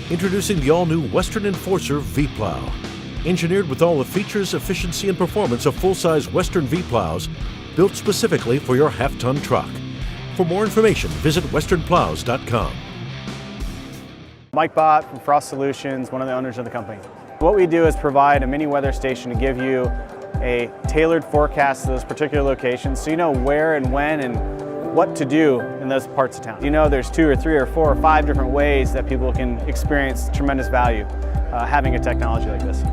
Introducing the all-new Western Enforcer V-Plow. Engineered with all the features, efficiency, and performance of full-size Western V-Plows, built specifically for your half-ton truck. For more information, visit westernplows.com. Mike Bott from Frost Solutions, one of the owners of the company. What we do is provide a mini weather station to give you a tailored forecast to those particular locations so you know where and when and what to do in those parts of town. You know there's 2 or 3 or 4 or 5 different ways that people can experience tremendous value having a technology like this.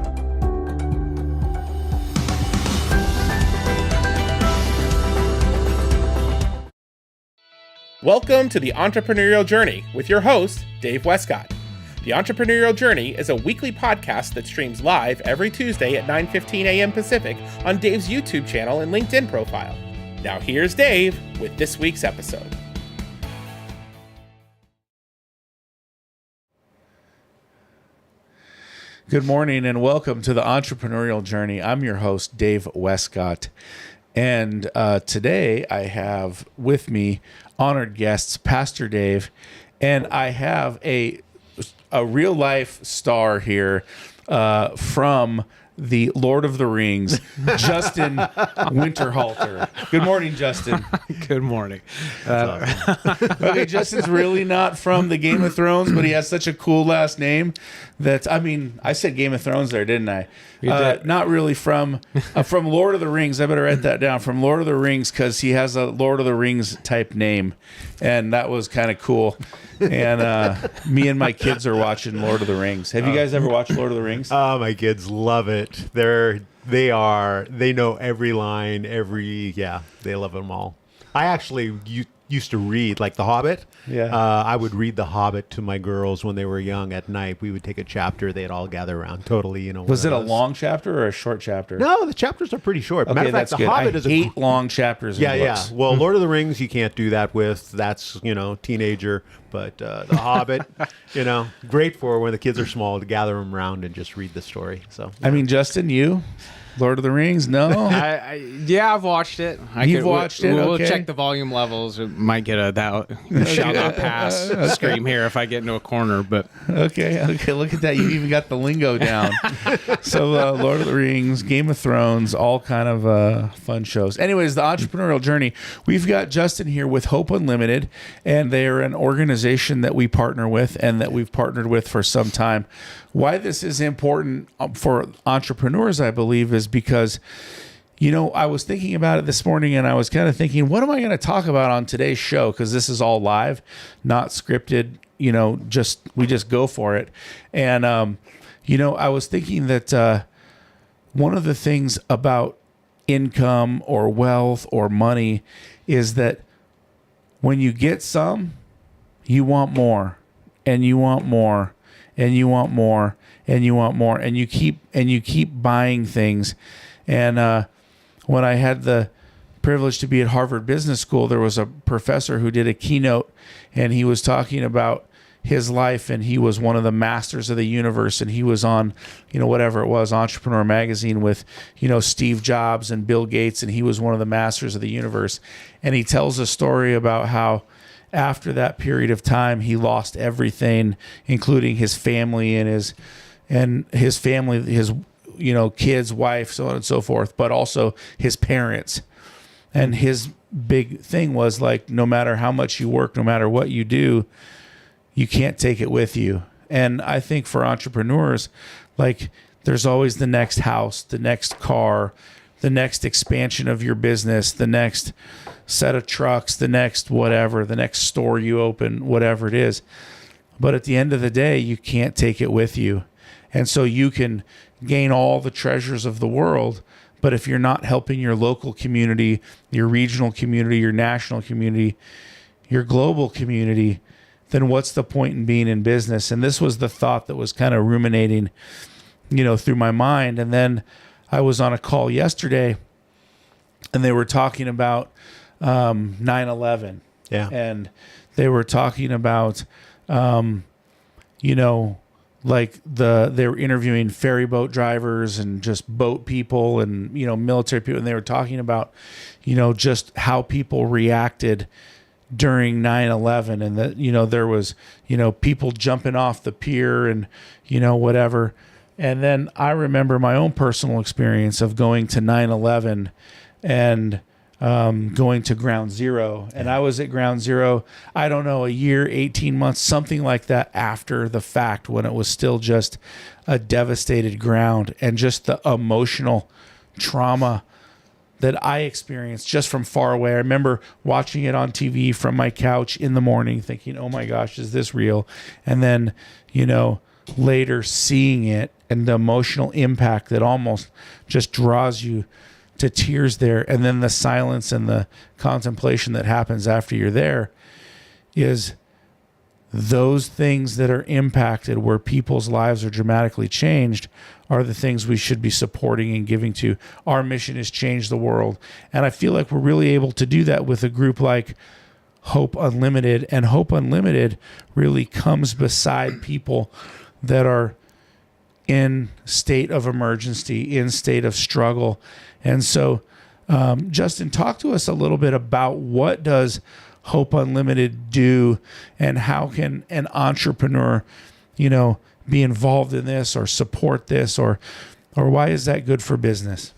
Welcome to the Entrepreneurial Journey with your host, Dave Westcott. The Entrepreneurial Journey is a weekly podcast that streams live every Tuesday at 9:15 a.m. Pacific on Dave's YouTube channel and LinkedIn profile. Now here's Dave with this week's episode. Good morning and welcome to the Entrepreneurial Journey. I'm your host, Dave Westcott. And today I have with me honored guests, Pastor Dave, and I have a real life star here from the Lord of the Rings, Justin Winterhalter. Good morning, Justin. Good morning. Okay, Justin's really not from the Game of Thrones, but he has such a cool last name that, I said Game of Thrones there, didn't I? You did. Not really from Lord of the Rings. I better write that down. From Lord of the Rings, because he has a Lord of the Rings type name, and that was kind of cool. And me and my kids are watching Lord of the Rings. Have you guys ever watched Lord of the Rings? Oh, my kids love it. They know every line, they love them all. I actually used to read, like The Hobbit. Yeah. I would read The Hobbit to my girls when they were young at night. We would take a chapter. They'd all gather around. Totally, Was it a long chapter or a short chapter? No, the chapters are pretty short. Okay, Matter of fact, that's The good. Hobbit I is hate long chapters in books. Yeah. Well, Lord of the Rings, you can't do that with. That's, teenager. But The Hobbit, great for when the kids are small to gather them around and just read the story. So, Justin, you? Lord of the Rings? No? Yeah, I've watched it. You've watched it? We'll Okay. check the volume levels. It might get shall not pass scream here if I get into a corner. But Okay, look at that. You even got the lingo down. So Lord of the Rings, Game of Thrones, all kind of fun shows. Anyways, the Entrepreneurial Journey. We've got Justin here with Hope Unlimited, and they're an organization that we partner with and that we've partnered with for some time. Why this is important for entrepreneurs, I believe, is because, I was thinking about it this morning and I was kind of thinking, what am I going to talk about on today's show? Because this is all live, not scripted, we just go for it. And, I was thinking that one of the things about income or wealth or money is that when you get some, you want more and you want more. And you want more, and you want more, and you keep buying things. And when I had the privilege to be at Harvard Business School, there was a professor who did a keynote, and he was talking about his life, and he was one of the masters of the universe, and he was on, whatever it was, Entrepreneur magazine with, Steve Jobs and Bill Gates, and he was one of the masters of the universe. And he tells a story about how after that period of time, he lost everything, including his family and his kids, wife, so on and so forth, but also his parents. And his big thing was like, no matter how much you work, no matter what you do, you can't take it with you. And I think for entrepreneurs, like there's always the next house, the next car, the next expansion of your business, the next set of trucks, the next whatever, the next store you open, whatever it is. But at the end of the day, you can't take it with you. And so you can gain all the treasures of the world, but if you're not helping your local community, your regional community, your national community, your global community, then what's the point in being in business? And this was the thought that was kind of ruminating, through my mind. And then I was on a call yesterday and they were talking about 9/11. Yeah. And they were talking about, like they were interviewing ferry boat drivers and just boat people and, military people. And they were talking about, just how people reacted during 9/11, and that, there was, people jumping off the pier and, whatever. And then I remember my own personal experience of going to 9/11 and going to Ground Zero. And I was at Ground Zero, I don't know, a year, 18 months, something like that after the fact, when it was still just a devastated ground, and just the emotional trauma that I experienced just from far away. I remember watching it on TV from my couch in the morning thinking, oh my gosh, is this real? And then, later seeing it and the emotional impact that almost just draws you to tears there. And then the silence and the contemplation that happens after you're there is those things that are impacted, where people's lives are dramatically changed, are the things we should be supporting and giving to. Our mission is change the world. And I feel like we're really able to do that with a group like Hope Unlimited. And Hope Unlimited really comes beside people that are in state of emergency, in state of struggle. And so, Justin, talk to us a little bit about what does Hope Unlimited do, and how can an entrepreneur, be involved in this or support this, or why is that good for business?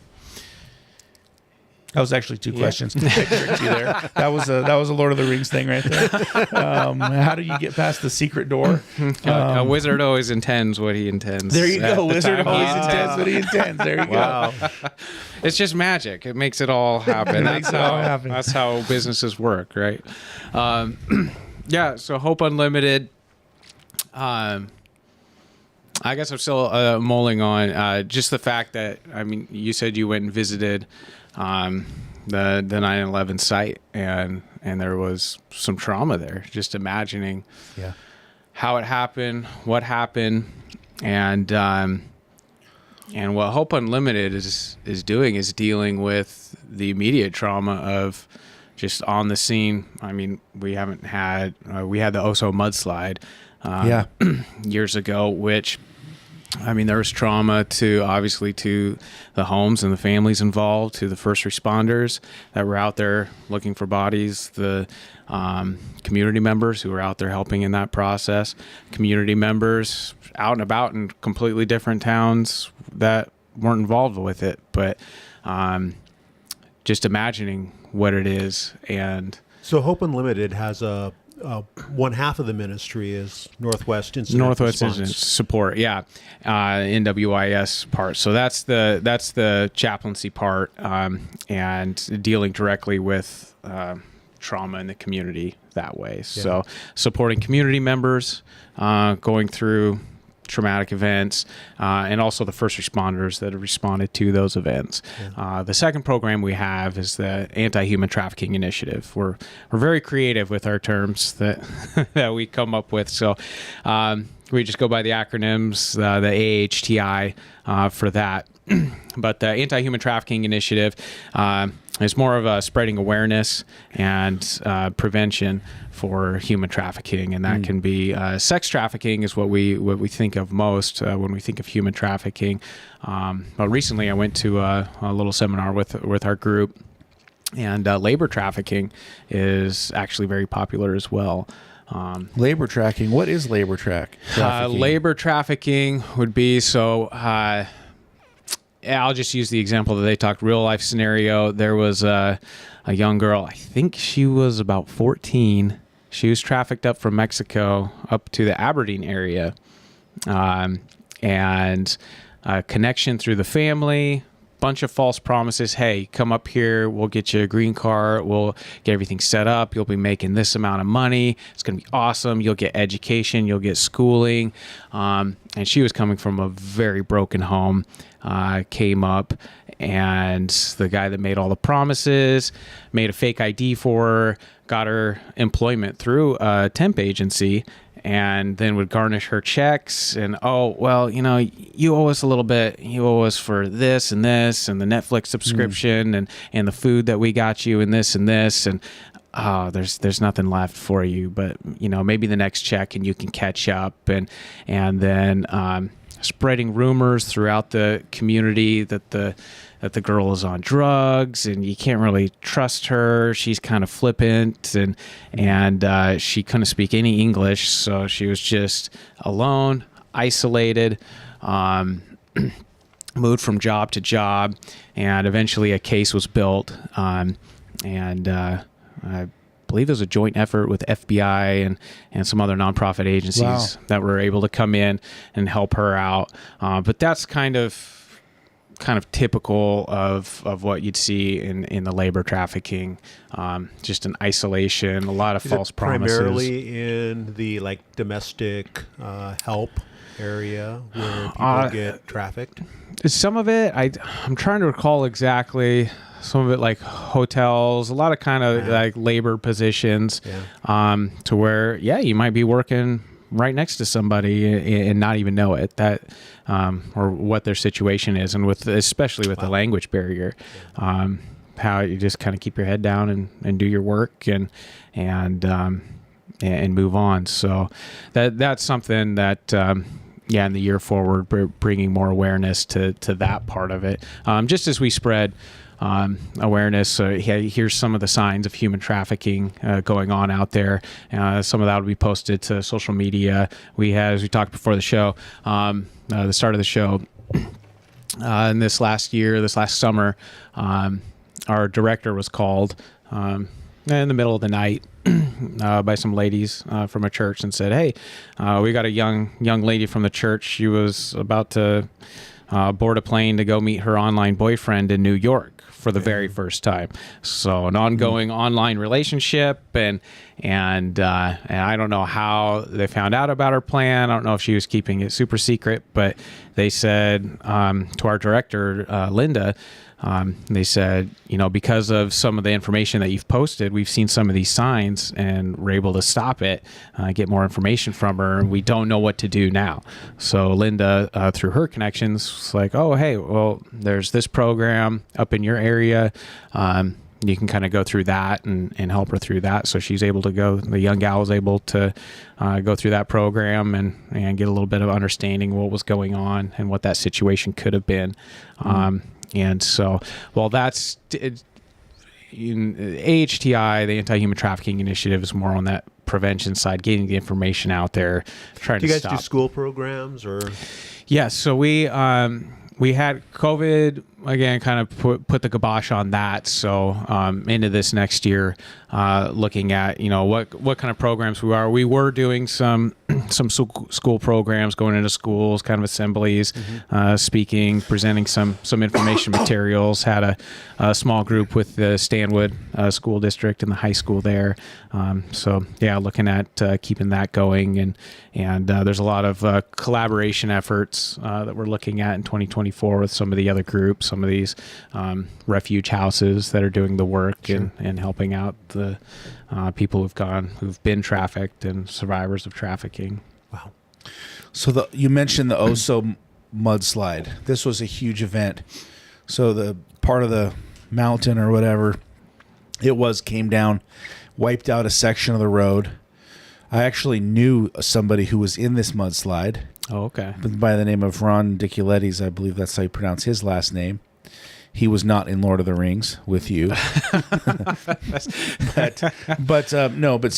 That was actually two questions. I tricked you there. That was a Lord of the Rings thing right there. How do you get past the secret door? A wizard always intends what he intends. There you go. Wizard always intends. intends what he intends. There you go. It's just magic. It makes it all happen. That's how businesses work, right? So Hope Unlimited. I guess I'm still mulling on just the fact that, you said you went and visited the 9/11 site, and there was some trauma there. Just imagining how it happened, what happened, and what Hope Unlimited is doing is dealing with the immediate trauma of just on the scene. We had the Oso mudslide years ago, which, there was trauma obviously to the homes and the families involved, to the first responders that were out there looking for bodies, the community members who were out there helping in that process, community members out and about in completely different towns that weren't involved with it, but just imagining what it is. And so Hope Unlimited has one half of the ministry is Northwest Incident Support, NWIS part. So that's the chaplaincy part, and dealing directly with trauma in the community that way. Yeah. So supporting community members going through traumatic events, and also the first responders that have responded to those events. Yeah. The second program we have is the Anti-Human Trafficking Initiative. We're very creative with our terms that that we come up with. So we just go by the acronyms, the AHTI for that. But the Anti-Human Trafficking Initiative is more of a spreading awareness and prevention for human trafficking, and that can be sex trafficking is what we think of most when we think of human trafficking. But recently, I went to a little seminar with our group, and labor trafficking is actually very popular as well. Labor tracking. What is labor trafficking? Labor trafficking would be I'll just use the example that they talked, real life scenario. There was a young girl, I think she was about 14. She was trafficked up from Mexico up to the Aberdeen area, and a connection through the family, bunch of false promises. Hey, come up here, we'll get you a green card, we'll get everything set up, you'll be making this amount of money, it's going to be awesome, you'll get education, you'll get schooling. And she was coming from a very broken home, came up, and the guy that made all the promises made a fake ID for her, got her employment through a temp agency, and then would garnish her checks and, you owe us a little bit. You owe us for this and this and the Netflix subscription and the food that we got you and this and this. And there's nothing left for you, but maybe the next check and you can catch up. And then spreading rumors throughout the community that the that the girl is on drugs and you can't really trust her. She's kind of flippant and she couldn't speak any English. So she was just alone, isolated, moved from job to job, and eventually a case was built. I believe it was a joint effort with FBI and some other nonprofit agencies that were able to come in and help her out. But that's kind of typical of what you'd see in the labor trafficking, just an isolation, a lot of false promises. Primarily in the domestic help area where people get trafficked. Some of it, I'm trying to recall exactly. Some of it like hotels, a lot of kind of like labor positions, to where you might be working right next to somebody and not even know it, that or what their situation is, and especially with the language barrier, how you just kind of keep your head down and do your work and move on. So that's something that. In the year forward, bringing more awareness to that part of it. Just as we spread awareness, here's some of the signs of human trafficking going on out there. Some of that will be posted to social media. We had, as we talked before the show, the start of the show, in this last summer, our director was called in the middle of the night by some ladies from a church and said, "Hey, we got a young lady from the church. She was about to board a plane to go meet her online boyfriend in New York for the very first time." So an ongoing online relationship, and I don't know how they found out about her plan. I don't know if she was keeping it super secret, but they said to our director, Linda. They said, because of some of the information that you've posted, we've seen some of these signs and we're able to stop it, get more information from her, and we don't know what to do now. So Linda, through her connections, was like, oh, hey, well, there's this program up in your area. You can kind of go through that and help her through that. So she's able to go, the young gal was able to go through that program and get a little bit of understanding of what was going on and what that situation could have been. And so, that's AHTI, the Anti-Human Trafficking Initiative, is more on that prevention side, getting the information out there, trying to stop. Do you guys do school programs or? Yeah, so we had COVID again, kind of put the kibosh on that. So into this next year, looking at what kind of programs we were doing some school programs, going into schools, kind of assemblies, speaking, presenting some information materials. Had a small group with the Stanwood school district and the high school there. So looking at keeping that going, and there's a lot of collaboration efforts that we're looking at in 2024 with some of the other groups, some of these refuge houses that are doing the work and helping out the people who've been trafficked and survivors of trafficking. Wow. So you mentioned the Oso mudslide. This was a huge event. So the part of the mountain or whatever it came down, wiped out a section of the road. I actually knew somebody who was in this mudslide. Oh, okay. By the name of Ron Diculettis, I believe that's how you pronounce his last name. He was not in Lord of the Rings with you, but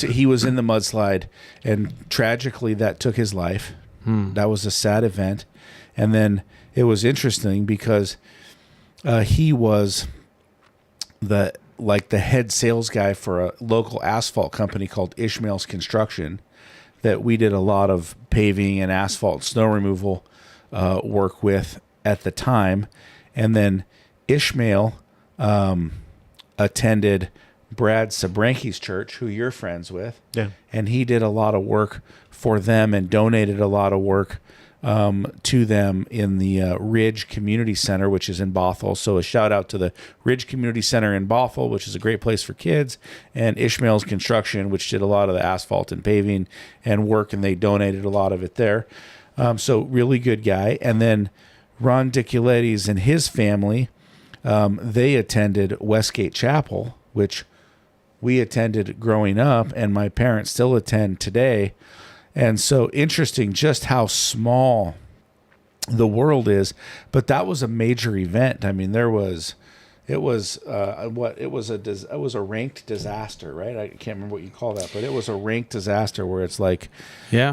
he was in the mudslide, and tragically that took his life. That was a sad event, and then it was interesting because he was the head sales guy for a local asphalt company called Ishmael's Construction, that we did a lot of paving and asphalt snow removal work with at the time, and then Ishmael attended Brad Sabranki's church, who you're friends with. Yeah. And he did a lot of work for them and donated a lot of work to them in the Ridge Community Center, which is in Bothell. So a shout out to the Ridge Community Center in Bothell, which is a great place for kids, and Ishmael's Construction, which did a lot of the asphalt and paving and work, and they donated a lot of it there. So really good guy. And then Ron Diculettis and his family, they attended Westgate Chapel, which we attended growing up, and my parents still attend today. And so interesting just how small the world is. But that was a major event. I mean, it was a ranked disaster, right? I can't remember what you call that, but it was a ranked disaster where it's like,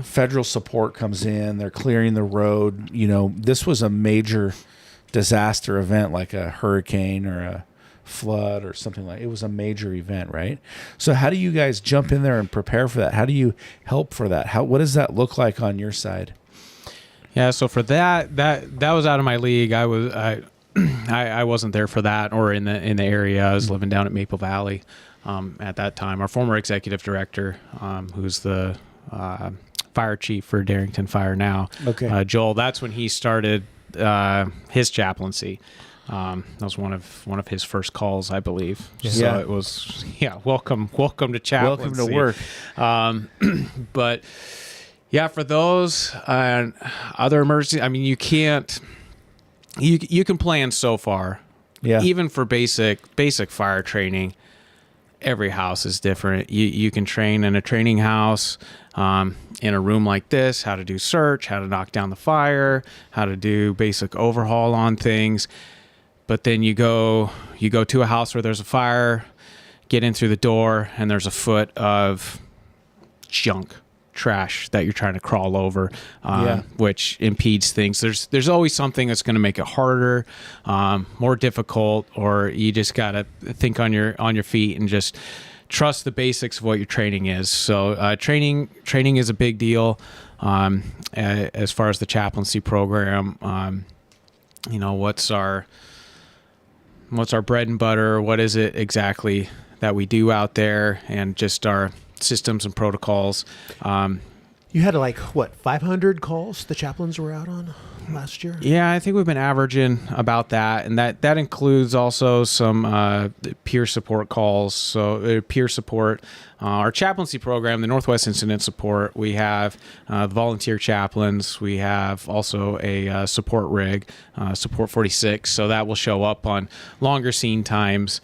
federal support comes in, they're clearing the road. This was a major disaster event, like a hurricane or a flood or something like. It was a major event, right? So how do you guys jump in there and prepare for that? How do you help for that? What does that look like on your side? Yeah, so for that was out of my league. I wasn't there for that or in the area. I was living down at Maple Valley at that time. Our former executive director, who's the fire chief for Darrington Fire now, Joel. That's when he started his chaplaincy. That was one of his first calls, I believe. Yeah. So it was welcome to chaplaincy. Welcome to work. But yeah, for those other emergencies, I mean, you can't. You can plan so far. Yeah. Even for basic fire training, every house is different. You can train in a training house, in a room like this, how to do search, how to knock down the fire, how to do basic overhaul on things. But then you go to a house where there's a fire, get in through the door, and there's a foot of junk, trash that you're trying to crawl over, which impedes things. There's always something that's going to make it harder, more difficult, or you just got to think on your feet and just trust the basics of what your training is. So training is a big deal as far as the chaplaincy program. What's our bread and butter? What is it exactly that we do out there, and just our systems and protocols. You had 500 calls the chaplains were out on last year? Yeah, I think we've been averaging about that. And that includes also some peer support calls. So peer support, our chaplaincy program, the Northwest Incident Support, we have volunteer chaplains. We have also a support rig, Support 46. So that will show up on longer scene times.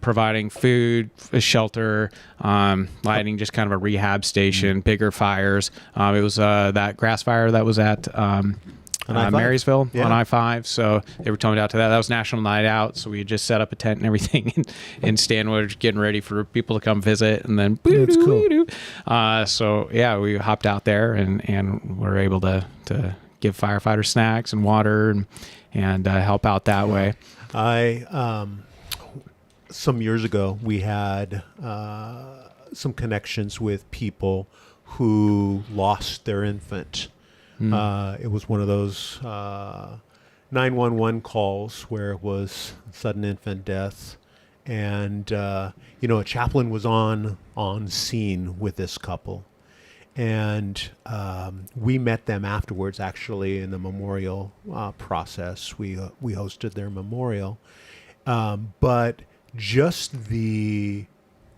Providing food, a shelter, lighting, just kind of a rehab station, bigger fires. It was that grass fire that was at Marysville on I-5. So they were toned out to that. That was National Night Out. So we just set up a tent and everything in Stanwood, getting ready for people to come visit. And then, that's cool. We hopped out there and were able to give firefighters snacks and water and help out that way. Some years ago, we had some connections with people who lost their infant. It was one of those 911 calls where it was sudden infant death. And, a chaplain was on scene with this couple. And we met them afterwards, actually, in the memorial process. We hosted their memorial. But just the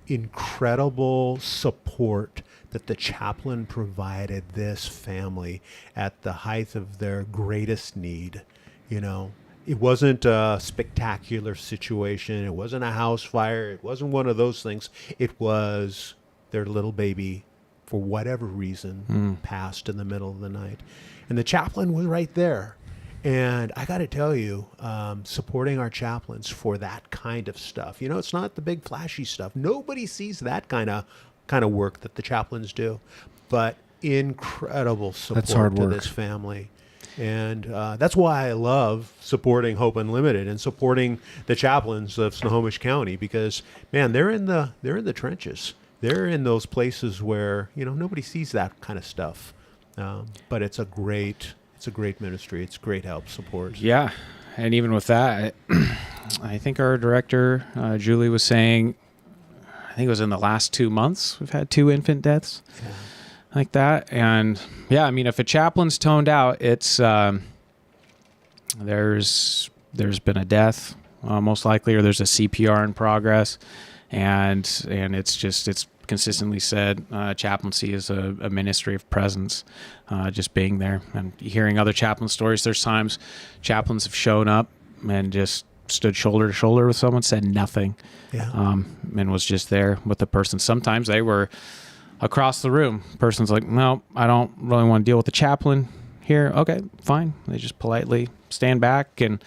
incredible support that the chaplain provided this family at the height of their greatest need. It wasn't a spectacular situation. It wasn't a house fire. It wasn't one of those things. It was their little baby, for whatever reason, passed in the middle of the night. And the chaplain was right there. And I got to tell you, supporting our chaplains for that kind of stuff, it's not the big flashy stuff. Nobody sees that kind of work that the chaplains do, but incredible support to this family. And that's why I love supporting Hope Unlimited and supporting the chaplains of Snohomish County, because man, they're in the trenches. They're in those places where nobody sees that kind of stuff. But it's a great ministry. It's great help, support. Yeah. And even with that, I think our director, Julie, was saying, I think it was in the last 2 months, we've had 2 infant deaths like that. And yeah, I mean, if a chaplain's toned out, it's, there's been a death, most likely, or there's a CPR in progress. And it's consistently said chaplaincy is a ministry of presence, just being there and hearing other chaplain stories. There's times chaplains have shown up and just stood shoulder to shoulder with someone, said nothing, and was just there with the person. Sometimes they were across the room. Person's like, no, I don't really want to deal with the chaplain. here. Okay, fine. They just politely stand back and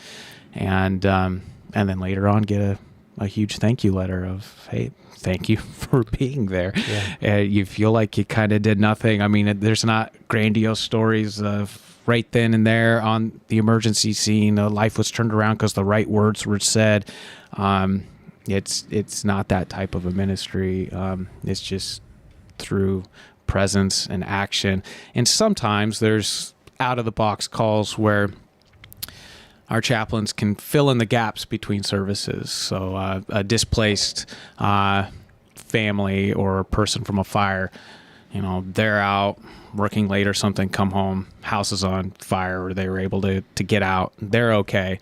then later on get a huge thank you letter of, hey, thank you for being there. Yeah. You feel like you kind of did nothing. I mean, there's not grandiose stories of right then and there on the emergency scene, life was turned around because the right words were said. It's not that type of a ministry. It's just through presence and action. And sometimes there's out of the box calls where our chaplains can fill in the gaps between services. So a displaced family or a person from a fire, they're out working late or something, come home, house is on fire, or they were able to get out. They're okay,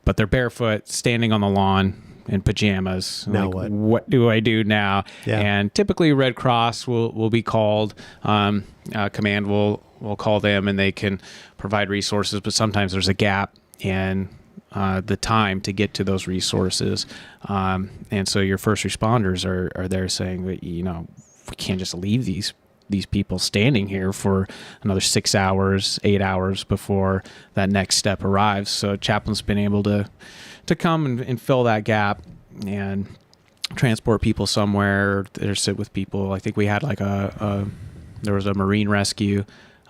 but they're barefoot, standing on the lawn in pajamas. Now what do I do now? Yeah. And typically Red Cross will be called. Command will call them, and they can provide resources, but sometimes there's a gap in the time to get to those resources. And so your first responders are there saying, we can't just leave these people standing here for another 6 hours, 8 hours before that next step arrives. So chaplain's been able to come and fill that gap and transport people somewhere or sit with people. I think we had there was a Marine rescue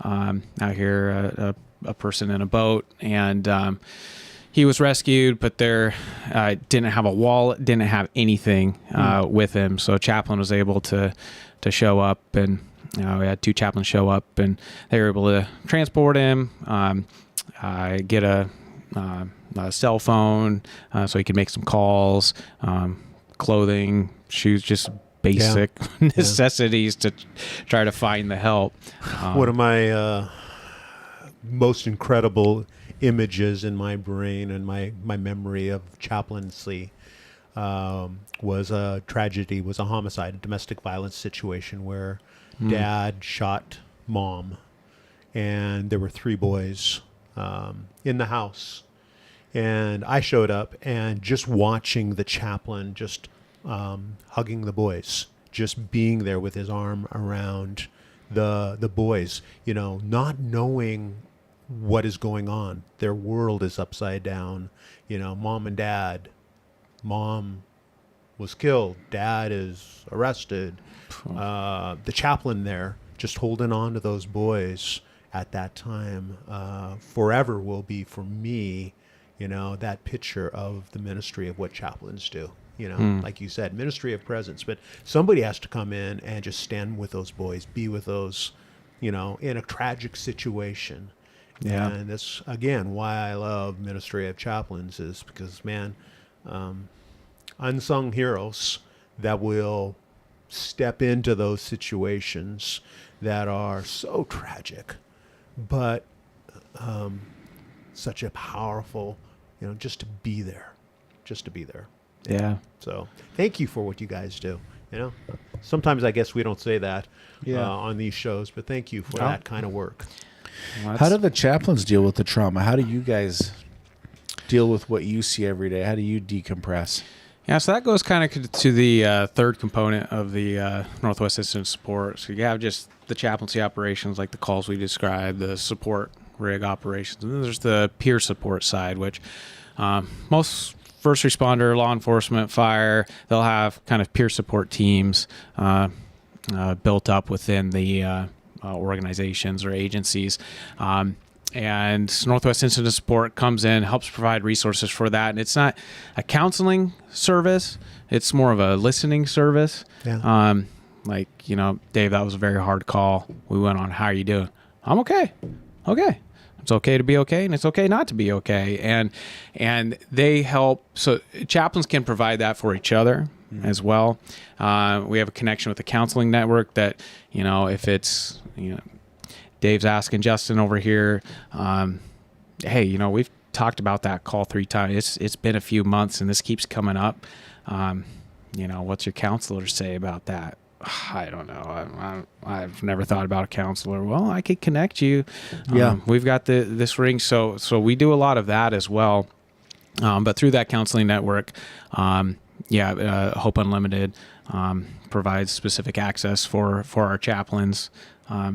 out here, a person in a boat, and he was rescued, but there didn't have a wallet, didn't have anything with him. So a chaplain was able to show up, and we had 2 chaplains show up, and they were able to transport him, get a cell phone so he could make some calls, clothing, shoes, just basic necessities to try to find the help. One of my most incredible images in my brain and my memory of chaplaincy was a tragedy, was a homicide, a domestic violence situation where dad shot mom, and there were 3 boys in the house. And I showed up, and just watching the chaplain just hugging the boys, just being there with his arm around the boys, not knowing what is going on. Their world is upside down. Mom and dad, mom was killed, dad is arrested. The chaplain there just holding on to those boys at that time forever will be for me, that picture of the ministry of what chaplains do. Like you said, ministry of presence, but somebody has to come in and just stand with those boys, be with those, in a tragic situation. Yeah. And that's, again, why I love ministry of chaplains, is because, man, unsung heroes that will step into those situations that are so tragic, but such a powerful, just to be there. Yeah. So thank you for what you guys do. Sometimes I guess we don't say that on these shows, but thank you for that kind of work. Well, how do the chaplains deal with the trauma? How do you guys deal with what you see every day? How do you decompress? Yeah, so that goes kind of to the third component of the Northwest Incident Support. So you have just the chaplaincy operations, like the calls we described, the support rig operations, and then there's the peer support side, which most first responder, law enforcement, fire, they'll have kind of peer support teams built up within the organizations or agencies. And Northwest Incident Support comes in, helps provide resources for that. And it's not a counseling service. It's more of a listening service. Yeah. Dave, that was a very hard call. We went on, how are you doing? I'm okay. Okay. It's okay to be okay, and it's okay not to be okay. And they help. So chaplains can provide that for each other as well. We have a connection with the counseling network that, if it's, Dave's asking Justin over here, hey, we've talked about that call 3 times. It's been a few months and this keeps coming up. What's your counselor say about that? I don't know. I've never thought about a counselor. Well, I could connect you. We've got this ring. So we do a lot of that as well. But through that counseling network, Hope Unlimited provides specific access for our chaplains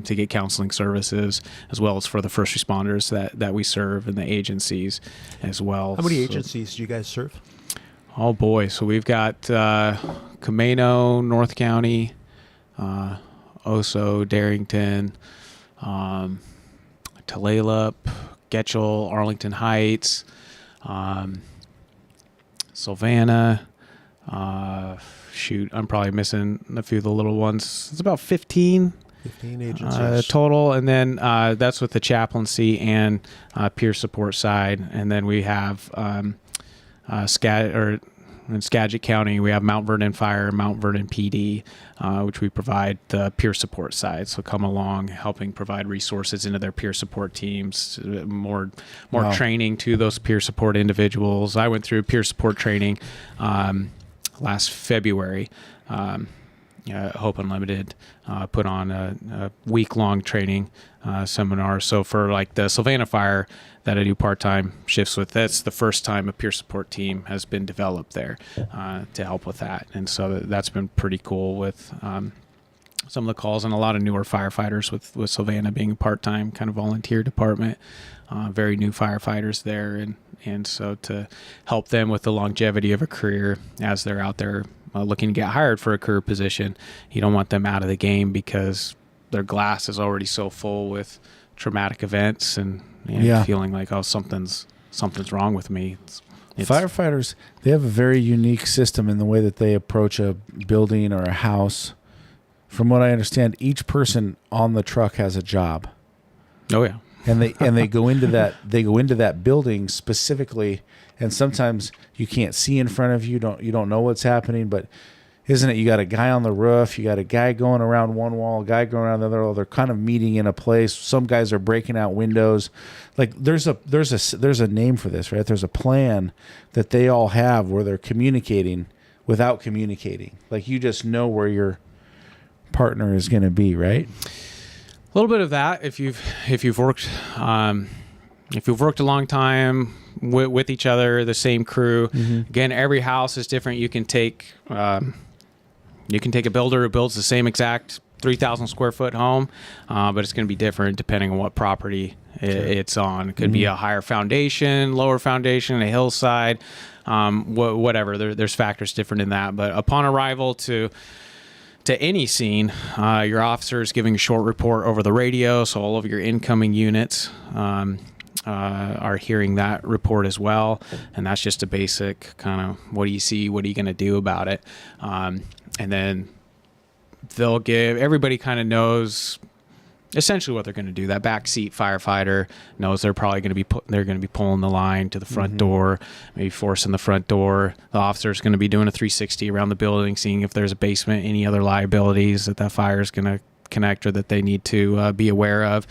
to get counseling services, as well as for the first responders that we serve and the agencies as well. How many agencies do you guys serve? Oh boy, so we've got Camano, North County, Oso, Darrington, Tulalip, Getchell, Arlington Heights, Sylvana. I'm probably missing a few of the little ones. It's about 15 agencies total, and then that's with the chaplaincy and peer support side. And then we have in Skagit County, we have Mount Vernon Fire, Mount Vernon PD, which we provide the peer support side. So come along, helping provide resources into their peer support teams, more training to those peer support individuals. I went through peer support training last February. Hope Unlimited put on a week-long training seminar. So for like the Sylvana Fire that I do part-time shifts with, that's the first time a peer support team has been developed there to help with that. And so that's been pretty cool with some of the calls, and a lot of newer firefighters with Sylvana being a part-time kind of volunteer department. Very new firefighters there. And so to help them with the longevity of a career as they're out there looking to get hired for a career position, you don't want them out of the game because their glass is already so full with traumatic events and feeling like, oh, something's wrong with me. Firefighters, they have a very unique system in the way that they approach a building or a house. From what I understand, each person on the truck has a job. Oh yeah. And they go into that building specifically, and sometimes you can't see in front of you, you don't know what's happening, but isn't it, you got a guy on the roof, you got a guy going around one wall, a guy going around the other wall, they're kind of meeting in a place. Some guys are breaking out windows. Like there's a name for this, right? There's a plan that they all have where they're communicating without communicating. Like you just know where your partner is going to be, right? A little bit of that. If you've worked a long time with each other, the same crew. Mm-hmm. Again, every house is different. You can take a builder who builds the same exact 3,000 square foot home, but it's going to be different depending on what property it's on. It could be a higher foundation, lower foundation, a hillside, whatever. There's factors different in that. But upon arrival to any scene, your officer is giving a short report over the radio, so all of your incoming units are hearing that report as well, and that's just a basic kind of, what do you see, what are you going to do about it, and then everybody kind of knows essentially what they're going to do. That backseat firefighter knows they're probably going to be pulling the line to the front door, maybe forcing the front door. The officer's going to be doing a 360 around the building, seeing if there's a basement, any other liabilities that fire is going to connect or that they need to be aware of.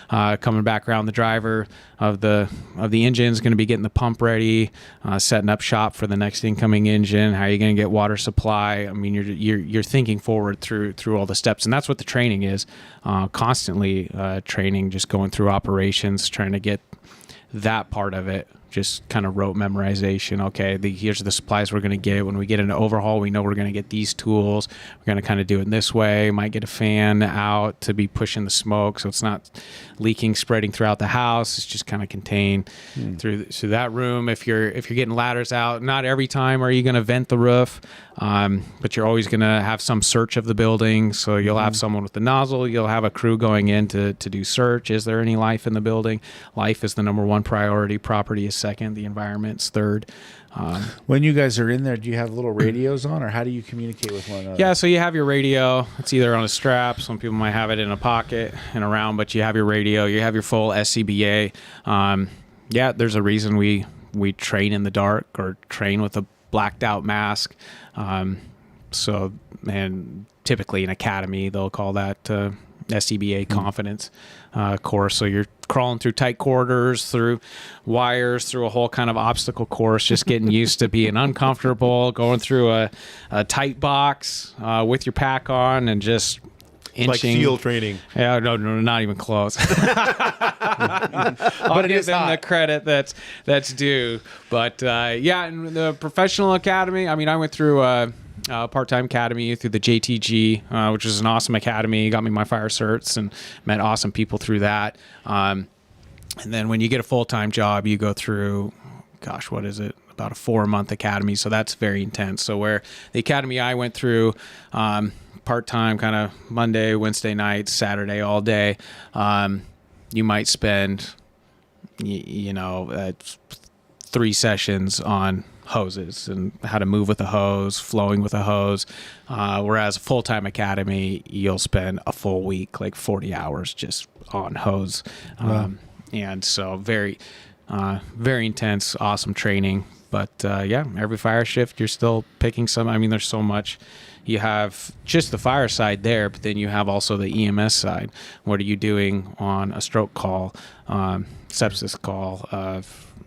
Coming back around, the driver of the engine is going to be getting the pump ready, setting up shop for the next incoming engine. How are you going to get water supply? I mean, you're thinking forward through all the steps, and that's what the training is. Constantly training, just going through operations, trying to get that part of it. Just kind of rote memorization. Okay, here's the supplies we're going to get. When we get into overhaul, we know we're going to get these tools. We're going to kind of do it this way. Might get a fan out to be pushing the smoke so it's not leaking, spreading throughout the house. It's just kind of contained through that room. If you're getting ladders out, not every time are you going to vent the roof, but you're always going to have some search of the building. So you'll have someone with the nozzle. You'll have a crew going in to do search. Is there any life in the building? Life is the number one priority. Property is second. The environment's third. When you guys are in there, do you have little radios on, or how do you communicate with one another? Yeah, so you have your radio. It's either on a strap. Some people might have it in a pocket and around, but you have your radio. You have your full SCBA. There's a reason we train in the dark or train with a blacked out mask. And typically in academy, they'll call that SCBA confidence course. So you're crawling through tight corridors, through wires, through a whole kind of obstacle course, just getting used to being uncomfortable, going through a tight box with your pack on, and just inching. Like SEAL training. Yeah, no, not even close. But it give them the credit that's due. But yeah, in the professional academy, I mean, I went through a part-time academy through the JTG, which is an awesome academy. Got me my fire certs and met awesome people through that. And then when you get a full-time job, you go through, gosh, what is it? About a 4-month academy. So that's very intense. So where the academy I went through, part-time, kind of Monday, Wednesday nights, Saturday all day, you might spend, 3 sessions on hoses and how to move with a hose, flowing with a hose. Whereas a full-time academy, you'll spend a full week, like 40 hours just on hose. Wow. And so very intense, awesome training. But yeah, every fire shift, you're still picking some. I mean, there's so much. You have just the fire side there, but then you have also the EMS side. What are you doing on a stroke call, sepsis call,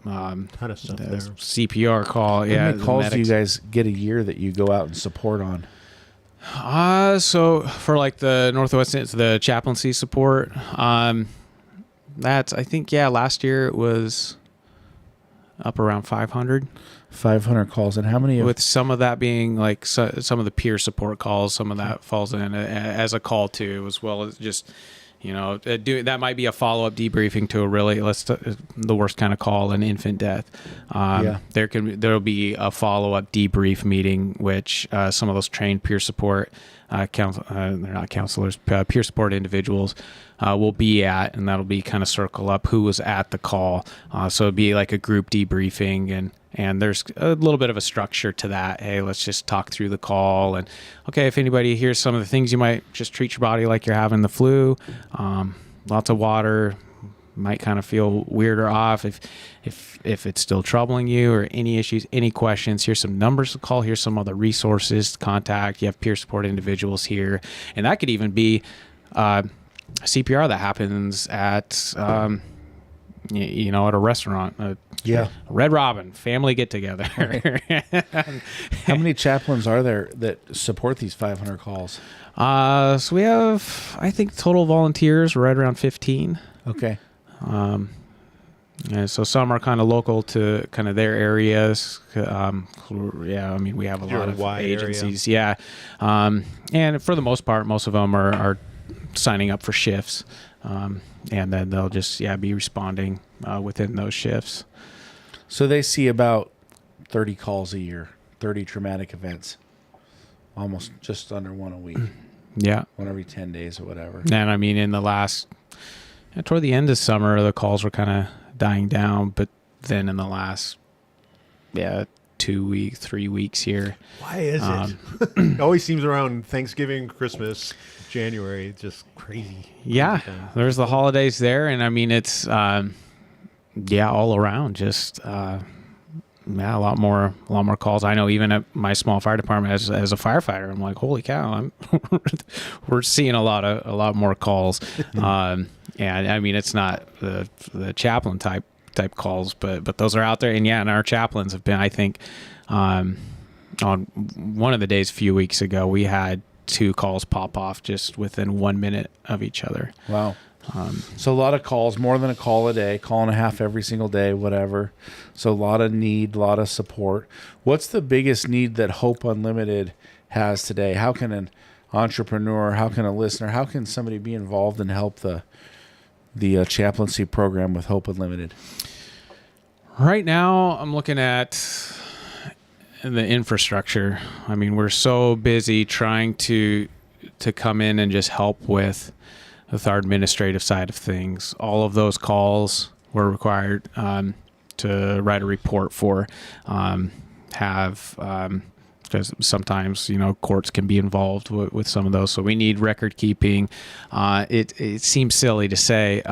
Ton of stuff there. CPR call? How Yeah. many calls do you guys get a year that you go out and support on? So for like the Northwest, it's the chaplaincy support. That's, I think, yeah, last year it was up around 500. 500 calls. And how many? With some of that being like some of the peer support calls, some of that falls in as a call too, as well as just, that might be a follow-up debriefing to a really, the worst kind of call, an infant death. There'll be a follow-up debrief meeting, which some of those trained peer support, they're not counselors, peer support individuals will be at, and that'll be kind of circle up who was at the call. So it'd be like a group debriefing, and there's a little bit of a structure to that. Hey, let's just talk through the call, and okay, if anybody hears some of the things, you might just treat your body like you're having the flu. Lots of water, might kind of feel weird or off. If it's still troubling you or any issues, any questions, here's some numbers to call. Here's some other resources to contact. You have peer support individuals here, and that could even be CPR that happens at at a restaurant. Red Robin family get together. How many chaplains are there that support these 500 calls? So we have, I think, total volunteers right around 15. Okay. And so some are kind of local to kind of their areas. We have a lot of agencies. Area. Yeah. And for the most part, most of them are signing up for shifts. And then they'll just, be responding within those shifts. So they see about 30 calls a year, 30 traumatic events, almost just under one a week. Yeah. One every 10 days or whatever. And I mean, in the toward the end of summer, the calls were kind of dying down, but then in the last, 2 weeks, 3 weeks here. Why is it? It always seems around Thanksgiving, Christmas, January, it's just crazy. Yeah, there's the holidays there, and I mean, it's, all around, just, a lot more calls. I know even at my small fire department as a firefighter, I'm like, holy cow, we're seeing a lot more calls. And I mean, it's not the chaplain type calls, but those are out there. And our chaplains have been, I think, on one of the days a few weeks ago, we had 2 calls pop off just within 1 minute of each other. Wow. So a lot of calls, more than a call a day, call and a half every single day, whatever. So a lot of need, a lot of support. What's the biggest need that Hope Unlimited has today? How can an entrepreneur, how can a listener, how can somebody be involved and help the chaplaincy program with Hope Unlimited? Right now, I'm looking at the infrastructure. I mean, we're so busy trying to come in and just help with our administrative side of things. All of those calls were required to write a report for, because sometimes, courts can be involved with some of those. So we need record keeping. It seems silly to say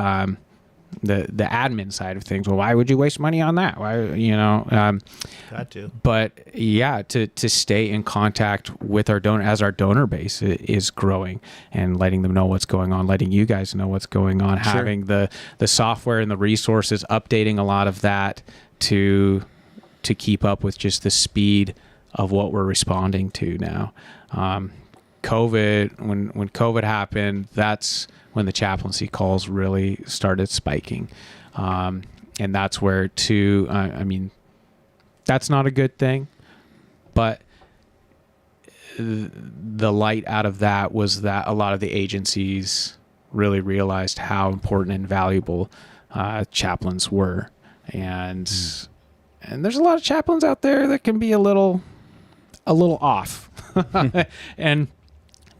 the admin side of things. Well, why would you waste money on that? Why, That too. But to stay in contact with our donor, as our donor base is growing, and letting them know what's going on, letting you guys know what's going on, Sure. having the software and the resources, updating a lot of that to keep up with just the speed of what we're responding to now. when COVID happened, that's when the chaplaincy calls really started spiking. And that's where that's not a good thing, but the light out of that was that a lot of the agencies really realized how important and valuable chaplains were. And there's a lot of chaplains out there that can be a little off and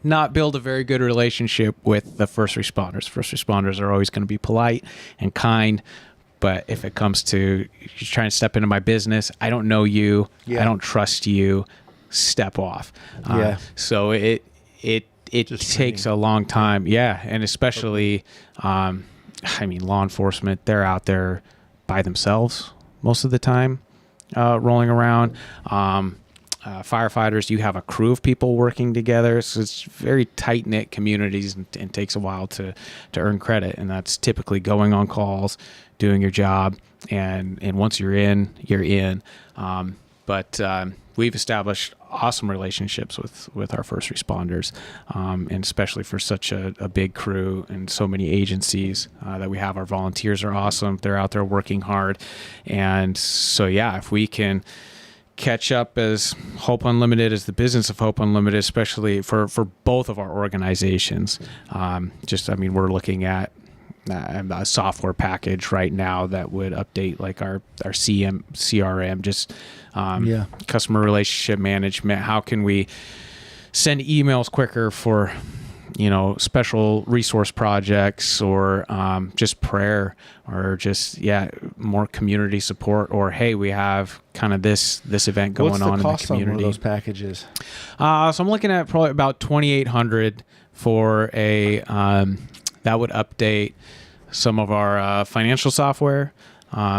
not build a very good relationship with the first responders. First responders are always going to be polite and kind, but if it comes to you're trying to step into my business, I don't know you, I don't trust you, step off. So it takes a long time. Yeah. And especially, law enforcement, they're out there by themselves most of the time, rolling around. Firefighters, you have a crew of people working together. So it's very tight-knit communities and takes a while to earn credit. And that's typically going on calls, doing your job. And once you're in, you're in. But we've established awesome relationships with our first responders, and especially for such a big crew and so many agencies that we have. Our volunteers are awesome. They're out there working hard. And so, if we can catch up as Hope Unlimited, as the business of Hope Unlimited, especially for both of our organizations. We're looking at a software package right now that would update like our CRM, customer relationship management. How can we send emails quicker for, special resource projects, or just prayer, or just more community support, or hey, we have kind of this event going on in the community. What's the cost on one of those packages? So I'm looking at probably about $2,800 for a that would update some of our financial software,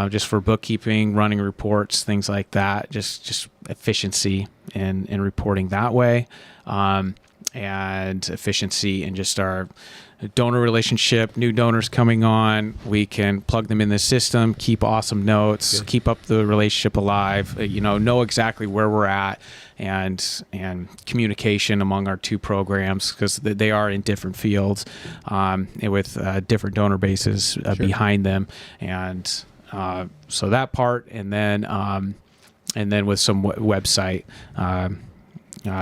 just for bookkeeping, running reports, things like that. Just efficiency in reporting that way. And efficiency in just our donor relationship, new donors coming on, we can plug them in the system, keep awesome notes, keep up the relationship alive, know exactly where we're at, and communication among our two programs, because they are in different fields, with different donor bases behind them. And so that part, and then with some website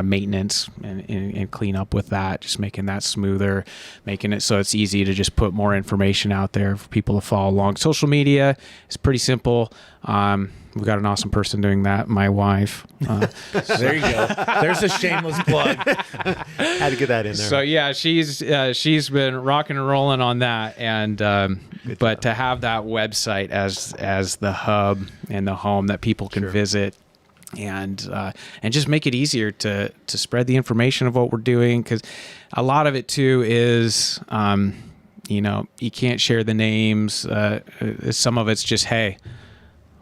maintenance and clean up with that, just making that smoother, making it so it's easy to just put more information out there for people to follow along. Social media is pretty simple. We've got an awesome person doing that, my wife. There you go. There's a shameless plug. Had to get that in there. So she's been rocking and rolling on that, and but to have that website as the hub and the home that people can visit, and just make it easier to spread the information of what we're doing, because a lot of it too is you can't share the names. Some of it's just, hey,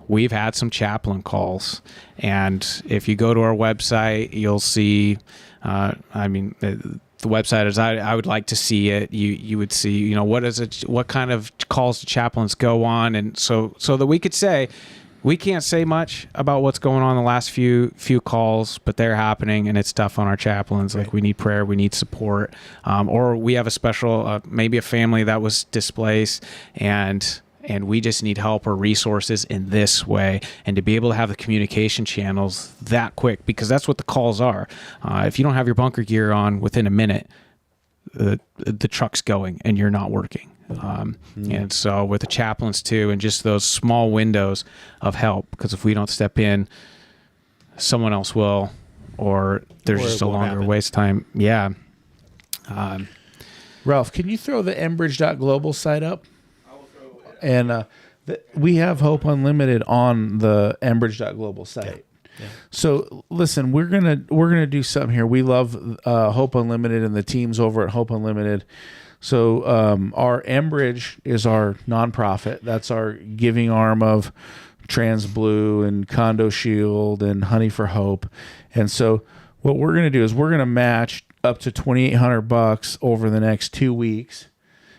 we've had some chaplain calls, and if you go to our website, you'll see the website, as I would like to see it, you would see what kind of calls the chaplains go on, and so that we could say, we can't say much about what's going on in the last few calls, but they're happening, and it's tough on our chaplains. Right. Like, we need prayer, we need support, or we have a special, maybe a family that was displaced, and we just need help or resources in this way, and to be able to have the communication channels that quick, because that's what the calls are. If you don't have your bunker gear on within a minute, the truck's going and you're not working. And so with the chaplains too, and just those small windows of help, because if we don't step in, someone else will, or there's just a longer waste time. Yeah. Ralph, can you throw the Enbridge.global site up? And we have Hope Unlimited on the Enbridge.global site. Yeah. So listen, we're gonna do something here. We love Hope Unlimited and the teams over at Hope Unlimited. So our Enbridge is our nonprofit. That's our giving arm of Trans Blue and Condo Shield and Honey for Hope. And so what we're gonna do is we're gonna match up to $2,800 over the next 2 weeks.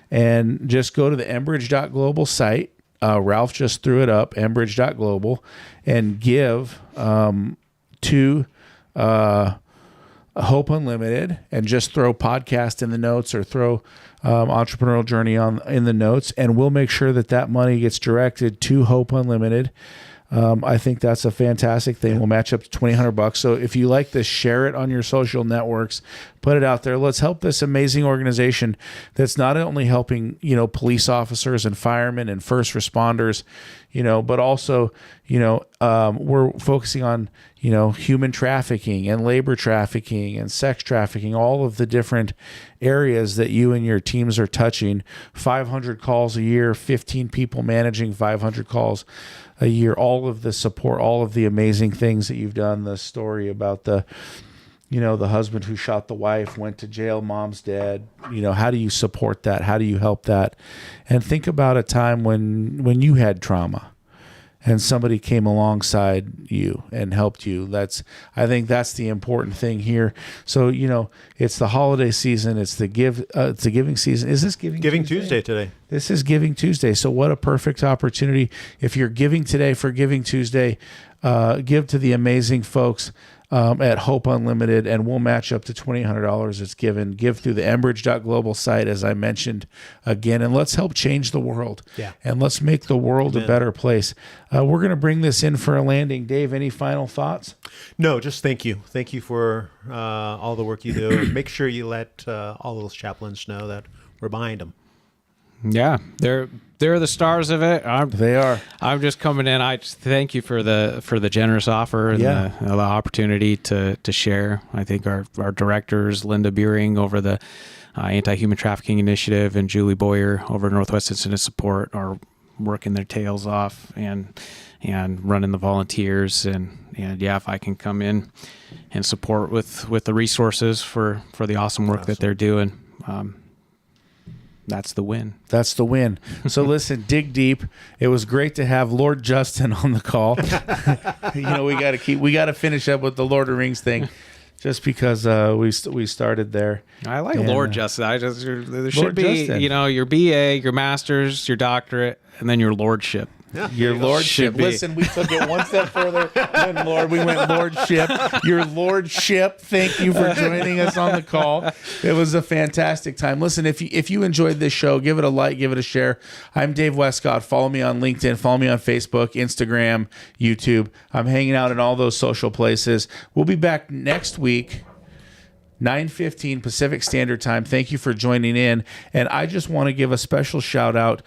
And just go to the Enbridge.global site. Ralph just threw it up, Enbridge.global, and give to Hope Unlimited and just throw podcast in the notes or throw Entrepreneurial Journey in the notes, and we'll make sure that money gets directed to Hope Unlimited. I think that's a fantastic thing. We'll match up to $2,000. So if you like this, share it on your social networks, put it out there. Let's help this amazing organization that's not only helping, police officers and firemen and first responders, but also, we're focusing on, human trafficking and labor trafficking and sex trafficking, all of the different areas that you and your teams are touching. 500 calls a year, 15 people managing 500 calls a year, all of the support, all of the amazing things that you've done. The story about the husband who shot the wife, went to jail, mom's dead. How do you support that? How do you help that? And think about a time when you had trauma and somebody came alongside you and helped you. I think that's the important thing here. So, it's the holiday season. It's the giving season. Is this Giving Tuesday today? This is Giving Tuesday. So what a perfect opportunity. If you're giving today for Giving Tuesday, give to the amazing folks at Hope Unlimited, and we'll match up to $2,000 it's given. Give through the Enbridge.global site, as I mentioned again, and let's help change the world. Yeah. And let's make the world a better place. We're going to bring this in for a landing. Dave, any final thoughts? No, just thank you. Thank you for all the work you do. And make sure you let all those chaplains know that we're behind them. Yeah, they're the stars of it. They are. I'm just coming in. I just thank you for the generous offer and the opportunity to share. I think our directors, Linda Buring over the Anti-Human Trafficking Initiative and Julie Boyer over Northwest Incident Support, are working their tails off and running the volunteers. And if I can come in and support with the resources for the awesome work that they're doing. That's the win. That's the win. So listen, dig deep. It was great to have Lord Justin on the call. We got to finish up with the Lord of the Rings thing, just because we started there. I like Lord Justin. There should be Justin. Your BA, your master's, your doctorate, and then your lordship. Yeah. Your lordship. Listen, we took it one step further than Lord. We went lordship. Your lordship. Thank you for joining us on the call. It was a fantastic time. Listen, if you enjoyed this show, give it a like, give it a share. I'm Dave Westcott. Follow me on LinkedIn. Follow me on Facebook, Instagram, YouTube. I'm hanging out in all those social places. We'll be back next week, 9:15 Pacific Standard Time. Thank you for joining in. And I just want to give a special shout out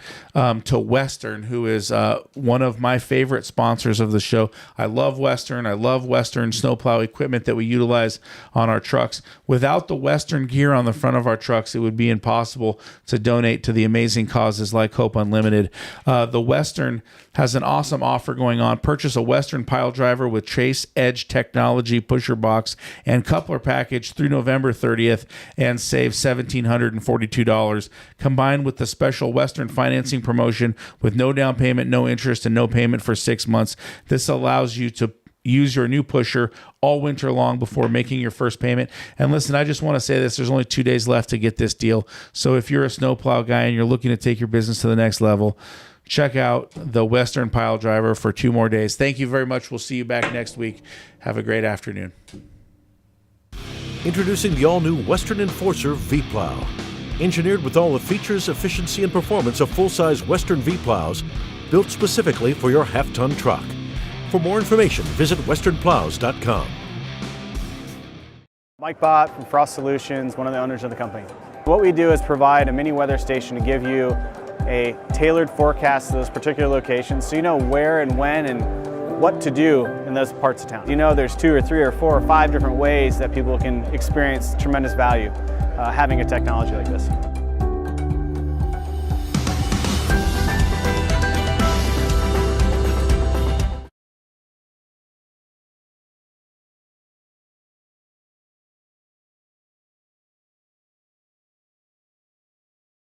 to Western, who is one of my favorite sponsors of the show. I love Western. I love Western snowplow equipment that we utilize on our trucks. Without the Western gear on the front of our trucks, it would be impossible to donate to the amazing causes like Hope Unlimited. The Western has an awesome offer going on. Purchase a Western pile driver with Trace Edge technology, pusher box, and coupler package through November 30th and save $1,742. Combined with the special Western financing promotion with no down payment, no interest, and no payment for 6 months. This allows you to use your new pusher all winter long before making your first payment. And listen, I just want to say this. There's only 2 days left to get this deal. So if you're a snowplow guy and you're looking to take your business to the next level, check out the Western Pile Driver for 2 more days. Thank you very much. We'll see you back next week. Have a great afternoon. Introducing the all-new Western Enforcer V-Plow. Engineered with all the features, efficiency, and performance of full-size Western V-Plows, built specifically for your half-ton truck. For more information, visit westernplows.com. Mike Bott from Frost Solutions, one of the owners of the company. What we do is provide a mini weather station to give you a tailored forecast to those particular locations, so you know where and when and what to do in those parts of town. There's 2 or 3 or 4 or 5 different ways that people can experience tremendous value having a technology like this.